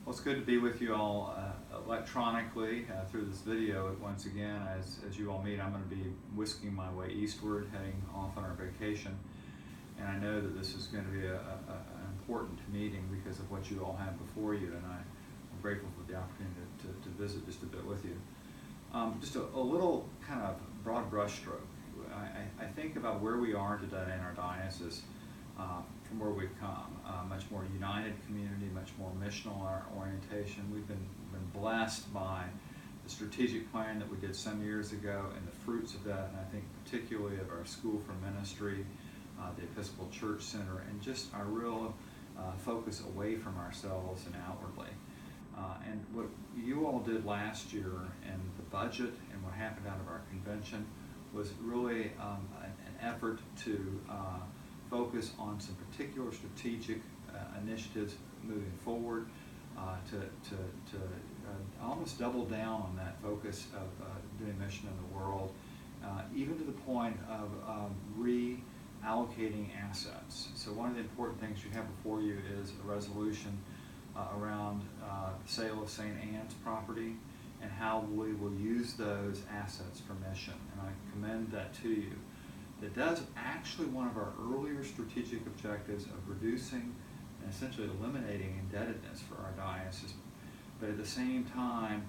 Well, it's good to be with you all electronically through this video once again. As you all meet, I'm going to be whisking my way eastward, heading off on our vacation. And I know that this is going to be an important meeting because of what you all have before you, and I'm grateful for the opportunity to visit just a bit with you. Just a little kind of broad brushstroke. I think about where we are today in our diocese from where we've come. Much more united community, much more missional orientation. We've been blessed by the strategic plan that we did some years ago and the fruits of that, and I think particularly of our School for Ministry, the Episcopal Church Center, and just our real focus away from ourselves and outwardly. And what you all did last year and the budget and what happened out of our convention was really an effort to focus on some particular strategic initiatives moving forward, to almost double down on that focus of doing mission in the world, even to the point of reallocating assets. So one of the important things you have before you is a resolution around sale of St. Anne's property and how we will use those assets for mission. And I commend that to you. That does actually one of our earlier strategic objectives of reducing and essentially eliminating indebtedness for our diocese, but at the same time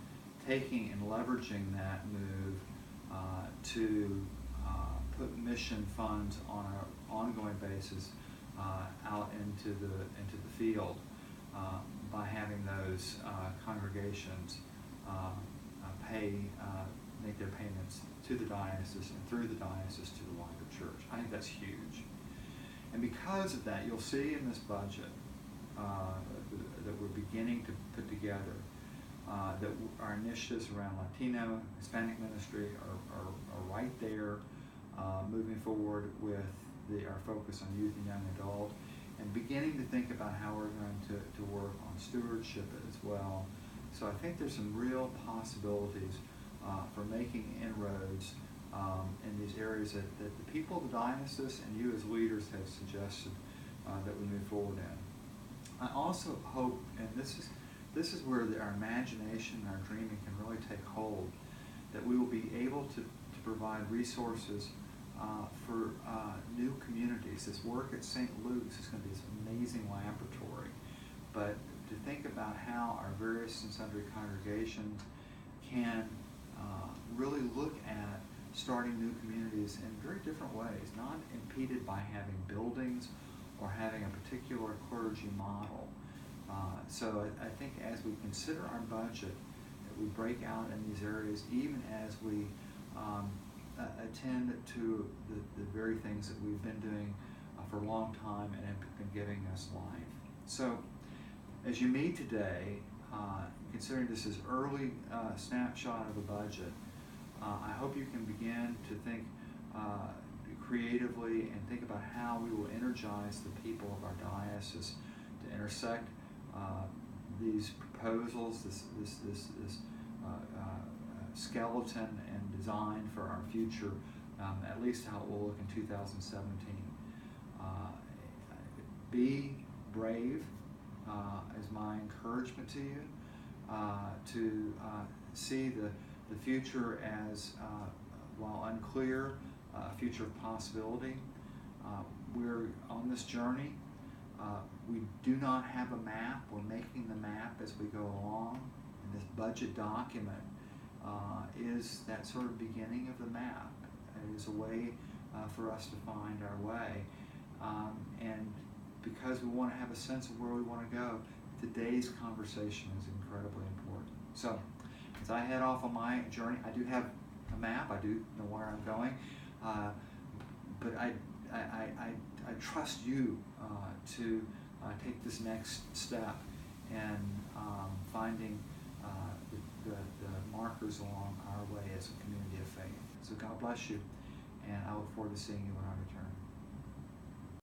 taking and leveraging that move to put mission funds on an ongoing basis out into the field by having those congregations make their payments to the diocese and through the diocese to the wider church. I think that's huge. And because of that, you'll see in this budget that we're beginning to put together that our initiatives around Latino, Hispanic ministry are right there, moving forward with our focus on youth and young adult, and beginning to think about how we're going to work on stewardship as well. So I think there's some real possibilities for making inroads in these areas that the people of the diocese and you as leaders have suggested that we move forward in. I also hope, and this is where our imagination and our dreaming can really take hold, that we will be able to provide resources for new communities. This work at St. Luke's is going to be this amazing laboratory, but to think about how our various and sundry congregations can really look at starting new communities in very different ways, not impeded by having buildings or having a particular clergy model. So I think as we consider our budget, that we break out in these areas, even as we attend to the very things that we've been doing for a long time and have been giving us life. So as you meet today, considering this is early snapshot of the budget, I hope you can begin to think creatively and think about how we will energize the people of our diocese to intersect these proposals, this skeleton and design for our future, at least how it will look in 2017. Be brave is my encouragement to you, to see the future as, while unclear, a future of possibility. We're on this journey. We do not have a map. We're making the map as we go along. And this budget document is that sort of beginning of the map. It is a way for us to find our way. And because we want to have a sense of where we want to go, today's conversation is incredibly important. So, as I head off on my journey, I do have a map. I do know where I'm going, but I trust you to take this next step in finding the markers along our way as a community of faith. So God bless you, and I look forward to seeing you when I return.